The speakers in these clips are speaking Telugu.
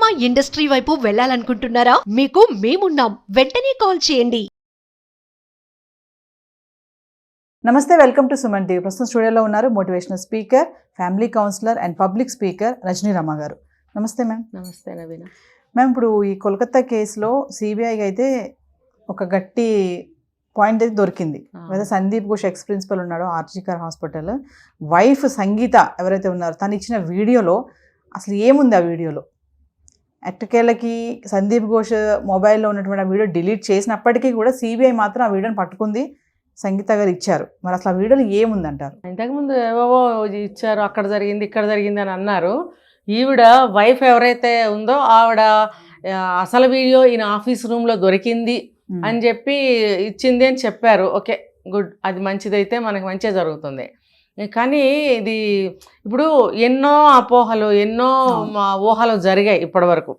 సినిమా ఇండస్ట్రీ వైపు వెళ్ళాలనుకుంటున్నారా? మీకు మేమున్నాం. వెంటనే కాల్ చేయండి. నమస్తే, వెల్కమ్ టు సుమన్ టీవీ. ప్రస్తుతం స్టూడియోలో ఉన్నారు motivational speaker, family counsellor and public speaker Rajani Rama garu. నమస్తే మ్యామ్. నమస్తే నవీన. మ్యామ్, ఇప్పుడు ఈ కోల్కతా కేసులో సిబిఐకి అయితే ఒక గట్టి పాయింట్ అయితే దొరికింది. అయితే సందీప్ ఘోష్ ఎక్స్ ప్రిన్సిపల్ ఉన్నాడో ఆర్జీకర్ హాస్పిటల్, వైఫ్ సంగీత ఎవరైతే ఉన్నారో తను ఇచ్చిన వీడియోలో అసలు ఏముంది ఆ వీడియోలో? ఎట్టకేళ్ళకి సందీప్ ఘోష్ మొబైల్లో ఉన్నటువంటి ఆ వీడియో డిలీట్ చేసినప్పటికీ కూడా సిబిఐ మాత్రం ఆ వీడియోని పట్టుకుంది, సంగీత గారు ఇచ్చారు. మరి అసలు ఆ వీడియోలో ఏముందంటారు? ఇంతకుముందు ఏవో ఇచ్చారు, అక్కడ జరిగింది ఇక్కడ జరిగింది అని అన్నారు. ఈవిడ వైఫ్ ఎవరైతే ఉందో ఆవిడ అసలు వీడియో ఈయన ఆఫీస్ రూమ్లో దొరికింది అని చెప్పి ఇచ్చింది అని చెప్పారు. ఓకే, గుడ్, అది మంచిదైతే మనకి మంచిగా జరుగుతుంది. కానీ ఇది ఇప్పుడు ఎన్నో అపోహలు, ఎన్నో ఊహలు జరిగాయి ఇప్పటి వరకు.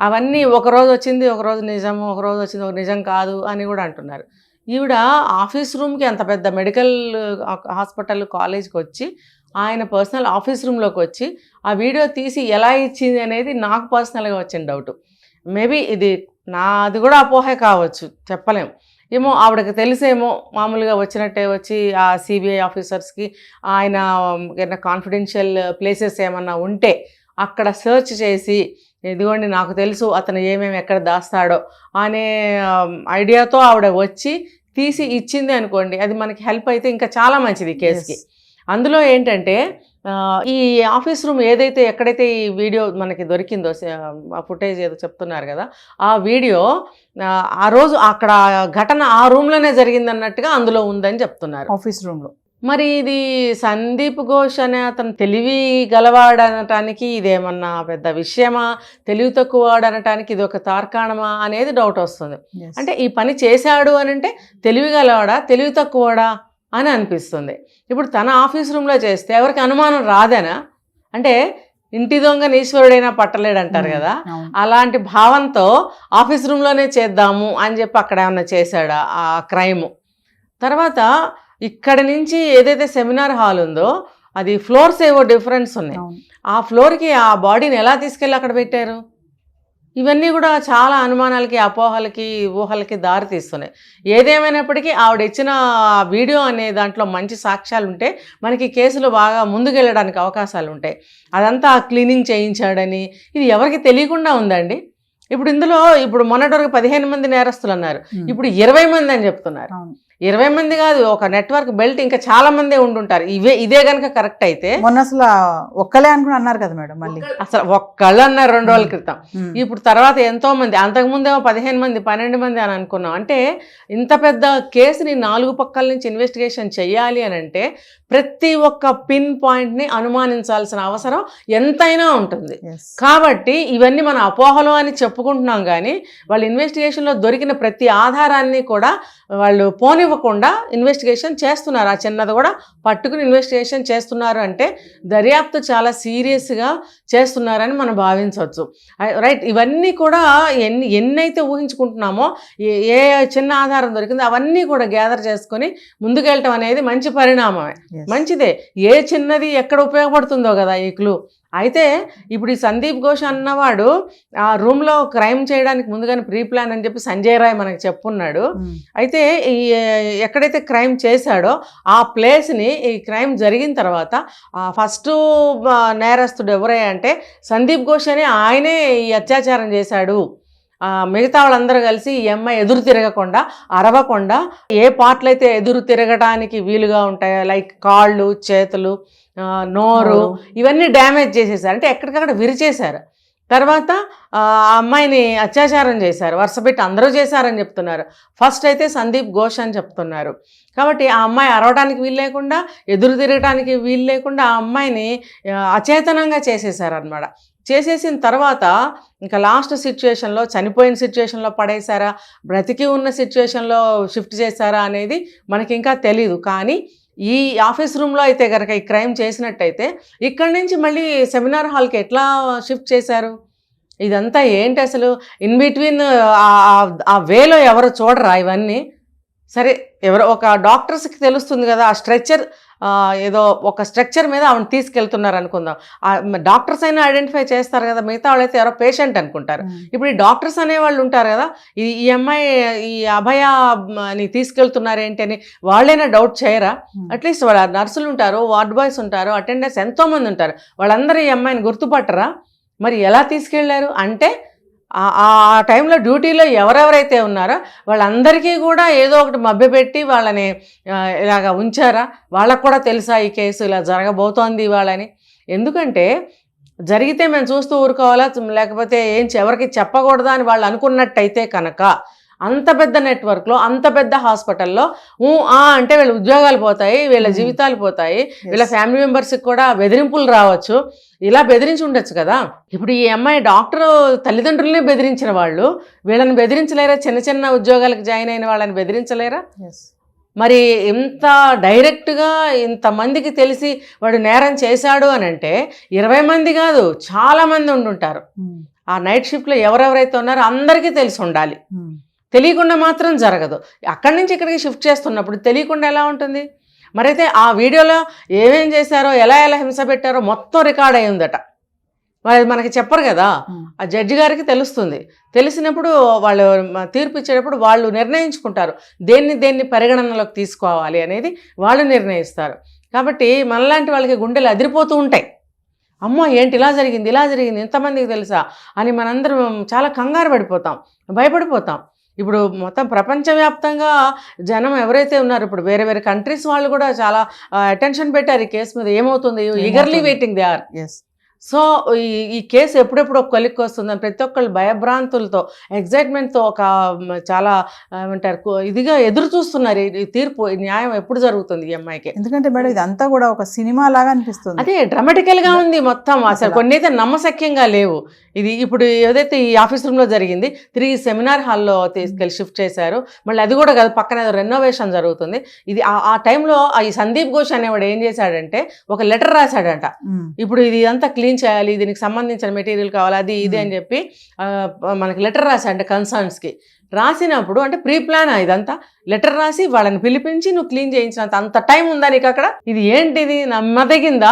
అవన్నీ ఒకరోజు వచ్చింది, ఒకరోజు నిజం, ఒకరోజు వచ్చింది ఒక నిజం కాదు అని కూడా అంటున్నారు. ఈవిడ ఆఫీస్ రూమ్కి అంత పెద్ద మెడికల్ హాస్పిటల్ కాలేజ్కి వచ్చి ఆయన పర్సనల్ ఆఫీస్ రూమ్లోకి వచ్చి ఆ వీడియో తీసి ఎలా ఇచ్చింది అనేది నాకు పర్సనల్గా వచ్చిన డౌట్. మేబీ ఇది నాది కూడా అపోహే కావచ్చు, చెప్పలేం. ఏమో ఆవిడకి తెలిసేమో, మామూలుగా వచ్చినట్టే వచ్చి ఆ సిబిఐ ఆఫీసర్స్కి ఆయన ఏదైనా కాన్ఫిడెన్షియల్ ప్లేసెస్ ఏమన్నా ఉంటే అక్కడ సెర్చ్ చేసి ఇదిగోండి నాకు తెలుసు అతను ఏమేమి ఎక్కడ దాస్తాడో అనే ఐడియాతో ఆవిడ వచ్చి తీసి ఇచ్చింది అనుకోండి, అది మనకి హెల్ప్ అయితే ఇంకా చాలా మంచిది కేసుకి. అందులో ఏంటంటే ఈ ఆఫీస్ రూమ్ ఏదైతే ఎక్కడైతే ఈ వీడియో మనకి దొరికిందో, ఆ ఫుటేజ్ ఏదో చెప్తున్నారు కదా, ఆ వీడియో ఆ రోజు అక్కడ ఘటన ఆ రూమ్లోనే జరిగిందన్నట్టుగా అందులో ఉందని చెప్తున్నారు, ఆఫీస్ రూమ్లో. మరి ఇది సందీప్ ఘోష్ అనే అతను తెలివి గలవాడనటానికి ఇదేమన్నా పెద్ద విషయమా, తెలివి తక్కువవాడనటానికి ఇది ఒక తార్కాణమా అనేది డౌట్ వస్తుంది. అంటే ఈ పని చేశాడు అని అంటే తెలివి గలవాడా, తెలివి తక్కువడా అని అనిపిస్తుంది. ఇప్పుడు తన ఆఫీస్ రూమ్లో చేస్తే ఎవరికి అనుమానం రాదేనా? అంటే ఇంటి దొంగ ఈశ్వరుడైనా పట్టలేడు అంటారు కదా, అలాంటి భావంతో ఆఫీస్ రూమ్లోనే చేద్దాము అని చెప్పి అక్కడ ఏమన్నా చేశాడా ఆ క్రైము? తర్వాత ఇక్కడ నుంచి ఏదైతే సెమినార్ హాల్ ఉందో అది ఫ్లోర్స్ ఏవో డిఫరెన్స్ ఉన్నాయి. ఆ ఫ్లోర్కి ఆ బాడీని ఎలా తీసుకెళ్ళి అక్కడ పెట్టారు? ఇవన్నీ కూడా చాలా అనుమానాలకి, అపోహలకి, ఊహలకి దారి తీస్తున్నాయి. ఏదేమైనప్పటికీ ఆవిడ ఇచ్చిన వీడియో అనే దాంట్లో మంచి సాక్ష్యాలు ఉంటే మనకి కేసులు బాగా ముందుకెళ్ళడానికి అవకాశాలు ఉంటాయి. అదంతా క్లీనింగ్ చేయించాడని ఇది ఎవరికి తెలియకుండా ఉందండి. ఇప్పుడు ఇందులో ఇప్పుడు మొన్నటి వరకు 15 మంది నేరస్తులు అన్నారు, ఇప్పుడు 20 మంది అని చెప్తున్నారు. 20 మంది కాదు, ఒక నెట్వర్క్ బెల్ట్ ఇంకా చాలా మందే ఉండుంటారు. ఇదే కనుక కరెక్ట్ అయితే. మొన్న అసలు ఒక్కలే అనుకుని అన్నారు కదా మేడం, మళ్ళీ అసలు ఒక్కళ్ళు అన్నారు 2 రోజుల క్రితం. ఇప్పుడు తర్వాత ఎంతో మంది, అంతకుముందేమో 15 మంది 12 మంది అని అనుకున్నాం. అంటే ఇంత పెద్ద కేసుని 4 పక్కల నుంచి ఇన్వెస్టిగేషన్ చెయ్యాలి అని అంటే ప్రతి ఒక్క పిన్ పాయింట్ని అనుమానించాల్సిన అవసరం ఎంతైనా ఉంటుంది. కాబట్టి ఇవన్నీ మన అపోహలు అని చెప్పుకుంటున్నాం, కానీ వాళ్ళు ఇన్వెస్టిగేషన్లో దొరికిన ప్రతి ఆధారాన్ని కూడా వాళ్ళు పోనివ్వకుండా ఇన్వెస్టిగేషన్ చేస్తున్నారు. ఆ చిన్నది కూడా పట్టుకుని ఇన్వెస్టిగేషన్ చేస్తున్నారు అంటే దర్యాప్తు చాలా సీరియస్గా చేస్తున్నారని మనం భావించవచ్చు. రైట్, ఇవన్నీ కూడా ఎన్నైతే ఊహించుకుంటున్నామో, ఏ చిన్న ఆధారం దొరికిందో అవన్నీ కూడా గ్యాదర్ చేసుకొని ముందుకెళ్ళటం అనేది మంచి పరిణామమే, మంచిదే. ఏ చిన్నది ఎక్కడ ఉపయోగపడుతుందో కదా ఈ క్లూ. అయితే ఇప్పుడు ఈ సందీప్ ఘోష్ అన్నవాడు ఆ రూమ్లో క్రైమ్ చేయడానికి ముందుగానే ప్రీ ప్లాన్ అని చెప్పి సంజయ్ రాయ్ మనకు చెప్పున్నాడు. అయితే ఈ ఎక్కడైతే క్రైమ్ చేశాడో ఆ ప్లేస్ని ఈ క్రైమ్ జరిగిన తర్వాత ఫస్ట్ నేరస్తుడు ఎవరై అంటే సందీప్ ఘోష్ అని ఆయనే ఈ అత్యాచారం చేశాడు. మిగతా వాళ్ళందరూ కలిసి ఈ అమ్మాయి ఎదురు తిరగకుండా, అరవకుండా ఏ పార్ట్లు అయితే ఎదురు తిరగడానికి వీలుగా ఉంటాయో, లైక్ కాళ్ళు, చేతులు, నోరు, ఇవన్నీ డ్యామేజ్ చేసేసారు. అంటే ఎక్కడికక్కడ విరిచేశారు. తర్వాత ఆ అమ్మాయిని అత్యాచారం చేశారు, వరుసపెట్టి అందరూ చేశారని చెప్తున్నారు. ఫస్ట్ అయితే సందీప్ ఘోష్ అని చెప్తున్నారు. కాబట్టి ఆ అమ్మాయి అరవడానికి వీలు లేకుండా, ఎదురు తిరగడానికి వీలు లేకుండా ఆ అమ్మాయిని అచేతనంగా చేసేసారనమాట. చేసేసిన తర్వాత ఇంకా లాస్ట్ సిచ్యుయేషన్లో, చనిపోయిన సిచ్యుయేషన్లో పడేశారా, బ్రతికి ఉన్న సిచ్యుయేషన్లో షిఫ్ట్ చేశారా అనేది మనకి ఇంకా తెలీదు. కానీ ఈ ఆఫీస్ రూమ్లో అయితే కనుక ఈ క్రైమ్ చేసినట్టయితే ఇక్కడి నుంచి మళ్ళీ సెమినార్ హాల్కి ఎట్లా షిఫ్ట్ చేశారు? ఇదంతా ఏంటి అసలు? ఇన్ బిట్వీన్ ఆ వేలో ఎవరు చూడరా ఇవన్నీ? సరే, ఎవరో ఒక డాక్టర్స్కి తెలుస్తుంది కదా, ఆ స్ట్రెచ్చర్ ఏదో ఒక స్ట్రక్చర్ మీద ఆవిడ తీసుకెళ్తున్నారు అనుకుందాం. డాక్టర్స్ అయినా ఐడెంటిఫై చేస్తారు కదా, మిగతా వాళ్ళైతే ఎవరో పేషెంట్ అనుకుంటారు. ఇప్పుడు ఈ డాక్టర్స్ అనేవాళ్ళు ఉంటారు కదా, ఈ అమ్మాయి ఈ అభయని తీసుకెళ్తున్నారేంటి అని వాళ్ళైనా డౌట్ చేయరా? అట్లీస్ట్ వాళ్ళ నర్సులు ఉంటారు, వార్డ్ బాయ్స్ ఉంటారు, అటెండర్స్ ఎంతోమంది ఉంటారు, వాళ్ళందరూ ఈ అమ్మాయిని గుర్తుపట్టరా? మరి ఎలా తీసుకెళ్లారు అంటే ఆ టైంలో డ్యూటీలో ఎవరెవరైతే ఉన్నారో వాళ్ళందరికీ కూడా ఏదో ఒకటి మభ్యపెట్టి వాళ్ళని ఇలాగ ఉంచారా? వాళ్ళకు కూడా తెలుసా ఈ కేసు ఇలా జరగబోతోంది వాళ్ళని? ఎందుకంటే జరిగితే మేము చూస్తూ ఊరుకోవాలా, లేకపోతే ఎవరికి చెప్పకూడదా అని వాళ్ళు అనుకున్నట్టయితే కనుక అంత పెద్ద నెట్వర్క్లో అంత పెద్ద హాస్పిటల్లో అంటే వీళ్ళ ఉద్యోగాలు పోతాయి, వీళ్ళ జీవితాలు పోతాయి, వీళ్ళ ఫ్యామిలీ మెంబర్స్కి కూడా బెదిరింపులు రావచ్చు. ఇలా బెదిరించి ఉండొచ్చు కదా. ఇప్పుడు ఈ అమ్మాయి డాక్టర్ తల్లిదండ్రులనే బెదిరించిన వాళ్ళు వీళ్ళని బెదిరించలేరా? చిన్న చిన్న ఉద్యోగాలకు జాయిన్ అయిన వాళ్ళని బెదిరించలేరా? మరి ఇంత డైరెక్ట్గా ఇంతమందికి తెలిసి వాడు నేరం చేశాడు అని అంటే 20 మంది కాదు, చాలా మంది ఉండుంటారు. ఆ నైట్ షిఫ్ట్లో ఎవరెవరైతే ఉన్నారో అందరికీ తెలిసి ఉండాలి. తెలియకుండా మాత్రం జరగదు. అక్కడి నుంచి ఇక్కడికి షిఫ్ట్ చేస్తున్నప్పుడు తెలియకుండా ఎలా ఉంటుంది? మరైతే ఆ వీడియోలో ఏమేం చేశారో, ఎలా హింస పెట్టారో మొత్తం రికార్డ్ అయి ఉందట. మరి మనకి చెప్పరు కదా, ఆ జడ్జి గారికి తెలుస్తుంది. తెలిసినప్పుడు వాళ్ళు తీర్పు ఇచ్చేటప్పుడు వాళ్ళు నిర్ణయించుకుంటారు దేన్ని పరిగణనలోకి తీసుకోవాలి అనేది వాళ్ళు నిర్ణయిస్తారు. కాబట్టి మనలాంటి వాళ్ళకి గుండెలు అదిరిపోతూ ఉంటాయి. అమ్మో ఏంటి ఇలా జరిగింది ఇంతమందికి తెలుసా అని మనందరం చాలా కంగారు పడిపోతాం, భయపడిపోతాం. ఇప్పుడు మొత్తం ప్రపంచవ్యాప్తంగా జనం ఎవరైతే ఉన్నారో, ఇప్పుడు వేరే వేరే కంట్రీస్ వాళ్ళు కూడా చాలా అటెన్షన్ పెట్టారు ఈ కేసు మీద. ఏమవుతుంది, eagerly waiting they are. So ఈ కేసు ఎప్పుడెప్పుడు ఒక కొలిక్కి వస్తుందని ప్రతి ఒక్కళ్ళు భయభ్రాంతులతో, ఎగ్జైట్మెంట్తో ఒక చాలా ఏమంటారు ఇదిగా ఎదురు చూస్తున్నారు ఈ తీర్పు, ఈ న్యాయం ఎప్పుడు జరుగుతుంది ఈ అమ్మాయికి. ఎందుకంటే మేడం ఇదంతా కూడా ఒక సినిమా లాగా అనిపిస్తుంది. అదే డ్రామాటికల్గా ఉంది మొత్తం. అసలు కొన్ని అయితే నమ్మశక్యంగా లేవు. ఇది ఇప్పుడు ఏదైతే ఈ ఆఫీస్ రూమ్లో జరిగింది, తిరిగి సెమినార్ హాల్లో తీసుకెళ్ళి షిఫ్ట్ చేశారు. మళ్ళీ అది కూడా కాదు, పక్కన రెనోవేషన్ జరుగుతుంది. ఇది ఆ టైంలో ఈ సందీప్ ఘోష్ అనేవాడు ఏం చేశాడంటే ఒక లెటర్ రాశాడంట. ఇప్పుడు ఇది అంతా క్లీన్ చేయాలి, దీనికి సంబంధించిన మెటీరియల్ కావాలి, అది ఇది అని చెప్పి మనకి లెటర్ రాశాడంట కన్సర్న్స్కి. రాసినప్పుడు అంటే ప్రీ ప్లాన్ ఇదంతా, లెటర్ రాసి వాళ్ళని పిలిపించి నువ్వు క్లీన్ చేయించినంత అంత టైం ఉందా నీకు అక్కడ? ఇది ఏంటిది, నమ్మదగిందా,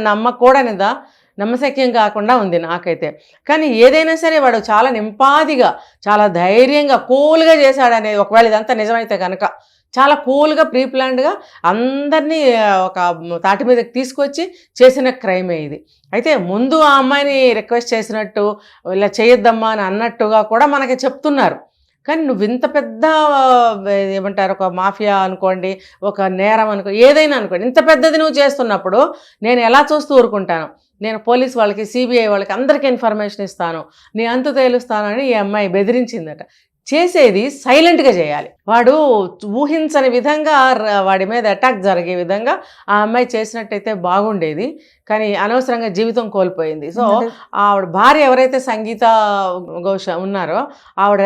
నమ్మకూడనిదా? నమ్మశక్యం కాకుండా ఉంది నాకైతే. కానీ ఏదైనా సరే వాడు చాలా నింపాదిగా, చాలా ధైర్యంగా, కూల్గా చేశాడనే, ఒకవేళ ఇదంతా నిజమైతే కనుక చాలా కూల్గా ప్రీ ప్లాన్డ్గా అందరినీ ఒక తాటి మీదకి తీసుకొచ్చి చేసిన క్రైమే ఇది. అయితే ముందు ఆ అమ్మాయిని రిక్వెస్ట్ చేసినట్టు ఇలా చేయొద్దమ్మా అని అన్నట్టుగా కూడా మనకి చెప్తున్నారు. కానీ నువ్వు ఇంత పెద్ద ఏమంటారు ఒక మాఫియా అనుకోండి, ఒక నేరం ఏదైనా అనుకోండి, ఇంత పెద్దది నువ్వు చేస్తున్నప్పుడు నేను ఎలా చూస్తూ ఊరుకుంటాను? నేను పోలీస్ వాళ్ళకి, సిబిఐ వాళ్ళకి అందరికీ ఇన్ఫర్మేషన్ ఇస్తాను, నీ అంతు తేలుస్తాను అని ఈ అమ్మాయి బెదిరించిందట. చేసేది సైలెంట్గా చేయాలి. వాడు ఊహించని విధంగా వాడి మీద అటాక్ జరిగే విధంగా ఆ అమ్మాయి చేసినట్టయితే బాగుండేది. కానీ అనవసరంగా జీవితం కోల్పోయింది. సో ఆవిడ భార్య ఎవరైతే సంగీత ఘోష్ ఉన్నారో ఆవిడ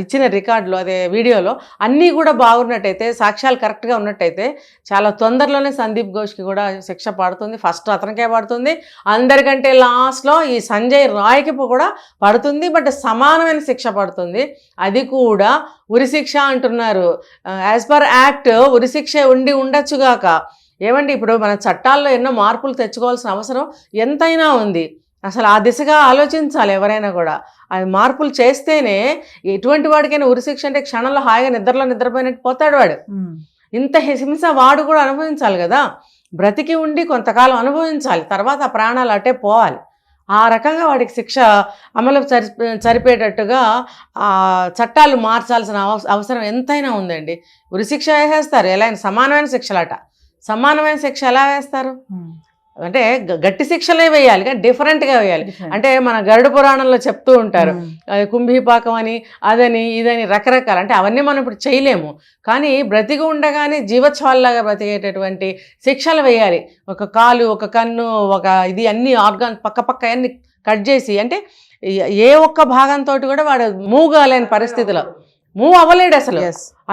ఇచ్చిన రికార్డులో, అదే వీడియోలో అన్నీ కూడా బాగున్నట్టయితే, సాక్ష్యాలు కరెక్ట్గా ఉన్నట్టయితే చాలా తొందరలోనే సందీప్ ఘోష్కి కూడా శిక్ష పడుతుంది. ఫస్ట్ అతనికే పడుతుంది, అందరికంటే లాస్ట్లో ఈ సంజయ్ రాయ్కి కూడా పడుతుంది. బట్ సమానమైన శిక్ష పడుతుంది. అది కూడా ఉరిశిక్ష అంటున్నారు. యాజ్ పర్ యాక్ట్ ఉరిశిక్ష ఉండొచ్చుగాక. ఏమండి, ఇప్పుడు మన చట్టాల్లో ఎన్నో మార్పులు తెచ్చుకోవాల్సిన అవసరం ఎంతైనా ఉంది. అసలు ఆ దిశగా ఆలోచించాలి ఎవరైనా కూడా. అవి మార్పులు చేస్తేనే ఎటువంటి వాడికైనా ఉరిశిక్ష అంటే క్షణంలో హాయిగా నిద్రపోయినట్టు పోతాడు వాడు. ఇంత హింస వాడు కూడా అనుభవించాలి కదా. బ్రతికి ఉండి కొంతకాలం అనుభవించాలి, తర్వాత ఆ ప్రాణాలు అటే పోవాలి. ఆ రకంగా వాడికి శిక్ష అమలు సరిపోయేటట్టుగా చట్టాలు మార్చాల్సిన అవసరం ఎంతైనా ఉందండి. ఉరిశిక్ష వేసేస్తారు, ఎలా సమానమైన శిక్షలట. సమానమైన శిక్ష ఎలా వేస్తారు అంటే గట్టి శిక్షలే వేయాలి, కానీ డిఫరెంట్గా వేయాలి. అంటే మన గరుడ పురాణంలో చెప్తూ ఉంటారు, కుంభీపాకం అని, అదని ఇదని రకరకాల. అంటే అవన్నీ మనం ఇప్పుడు చేయలేము, కానీ బ్రతికి ఉండగానే జీవోత్సవాల్లాగా బ్రతికేటటువంటి శిక్షలు వేయాలి. ఒక కాలు, ఒక కన్ను, ఒక ఇది అన్ని ఆర్గాన్ పక్క అన్ని కట్ చేసి, అంటే ఏ ఒక్క భాగంతో కూడా వాడు మూవ్ కాలేని పరిస్థితిలో, మూవ్ అవ్వలేడు అసలు.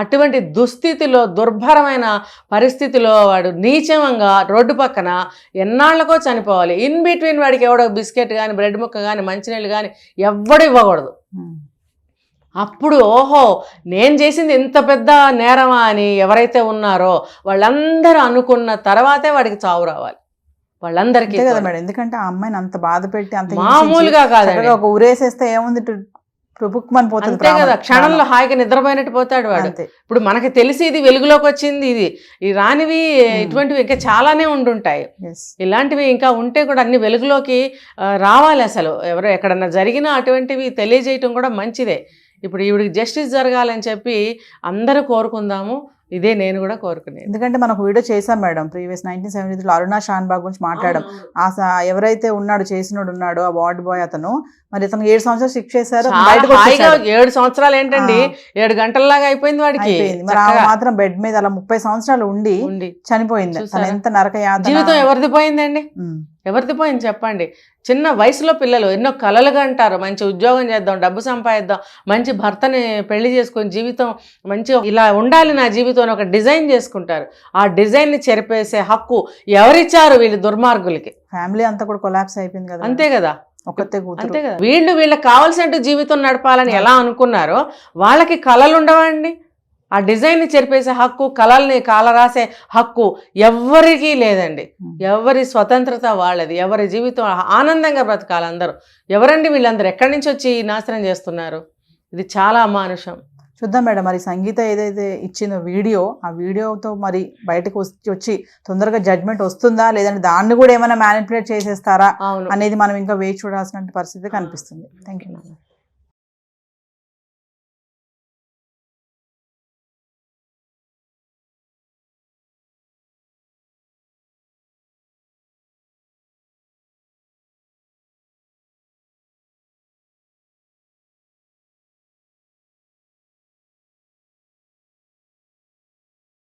అటువంటి దుస్థితిలో, దుర్భరమైన పరిస్థితిలో వాడు నీచంగా రోడ్డు పక్కన ఎన్నాళ్ళకో చనిపోవాలి. ఇన్ బిట్వీన్ వాడికి ఎవడో బిస్కెట్ కానీ, బ్రెడ్ ముక్క కానీ, మంచినీళ్ళు కానీ ఎవ్వడు ఇవ్వకూడదు. అప్పుడు ఓహో నేను చేసింది ఇంత పెద్ద నేరమా అని ఎవరైతే ఉన్నారో వాళ్ళందరూ అనుకున్న తర్వాతే వాడికి చావు రావాలి. వాళ్ళందరికీ అంతే కదా మేడం, ఎందుకంటే ఆ అమ్మాయిని అంత బాధ పెట్టి అంత మామూలుగా కాదండి. ఒక ఉరేసేస్తే ఏముంది, టుపుక్కుమని పోతుంది అంతే కదా, క్షణంలో హాయిగా నిద్రపోయినట్టు పోతాడు వాడు. అంతే. ఇప్పుడు మనకి తెలిసి ఇది వెలుగులోకి వచ్చింది, ఈ రానివి ఇటువంటివి ఇంకా చాలానే ఉండుంటాయి. Yes. ఇలాంటివి ఇంకా ఉంటే కూడా అన్ని వెలుగులోకి రావాలి. అసలు ఎవరో ఎక్కడన్నా జరిగినా అటువంటివి తెలియజేయటం కూడా మంచిదే. ఇప్పుడు ఈవిడికి జస్టిస్ జరగాలని చెప్పి అందరూ కోరుకుందాము. ఇదే నేను కూడా కోరుకునేది. ఎందుకంటే మనం ఒక వీడియో చేసాం మేడం, ప్రీవియస్ 1973 అరుణా షాన్బాగ్ గురించి మాట్లాడడం. ఎవరైతే ఉన్నాడు చేసినోడు ఉన్నాడో ఆ వార్డ్ బాయ్ అతను, మరి అతను 7 సంవత్సరాలు శిక్ష చేశారు, బయటకు వచ్చేసాడు. 7 సంవత్సరాలు ఏంటండి, 7 గంటల్లాగా అయిపోయింది వాడికి. మరి ఆమె మాత్రం బెడ్ మీద అలా 30 సంవత్సరాలు ఉండి చనిపోయింది. తను ఎంత నరక యాతన. జీవితం ఎవరిది పోయిందండి, ఎవరిది పోయింది చెప్పండి. చిన్న వయసులో పిల్లలు ఎన్నో కలలుగా అంటారు, మంచి ఉద్యోగం చేద్దాం, డబ్బు సంపాదిద్దాం, మంచి భర్తని పెళ్లి చేసుకొని జీవితం మంచి ఇలా ఉండాలి నా జీవితం అని ఒక డిజైన్ చేసుకుంటారు. ఆ డిజైన్ ని చెరిపేసే హక్కు ఎవరిచ్చారు? వీళ్ళు దుర్మార్గులకి. ఫ్యామిలీ అంతా కూడా కొలాప్స్ అయిపోయింది కదా. అంతే కదా, ఒక్కతే కూతురు. అంతే కదా. వీళ్ళకి కావాల్సినట్టు జీవితం నడపాలని ఎలా అనుకున్నారో వాళ్ళకి కళలు ఉండవండి. ఆ డిజైన్ని చెరిపేసే హక్కు, కళల్ని కాలరాసే హక్కు ఎవ్వరికీ లేదండి. ఎవరి స్వతంత్రత వాళ్ళది, ఎవరి జీవితం ఆనందంగా బ్రతకాలి అందరూ. ఎవరండి వీళ్ళందరూ, ఎక్కడి నుంచి వచ్చి నాశనం చేస్తున్నారు? ఇది చాలా అమానుషం. చూద్దాం మేడం, మరి సంగీత ఏదైతే ఇచ్చిందో వీడియో, ఆ వీడియోతో మరి బయటకు వచ్చి తొందరగా జడ్జ్మెంట్ వస్తుందా, లేదంటే దాన్ని కూడా ఏమైనా మ్యానిపులేట్ చేసేస్తారా అనేది మనం ఇంకా వేచి చూడాల్సిన పరిస్థితి కనిపిస్తుంది. Thank you.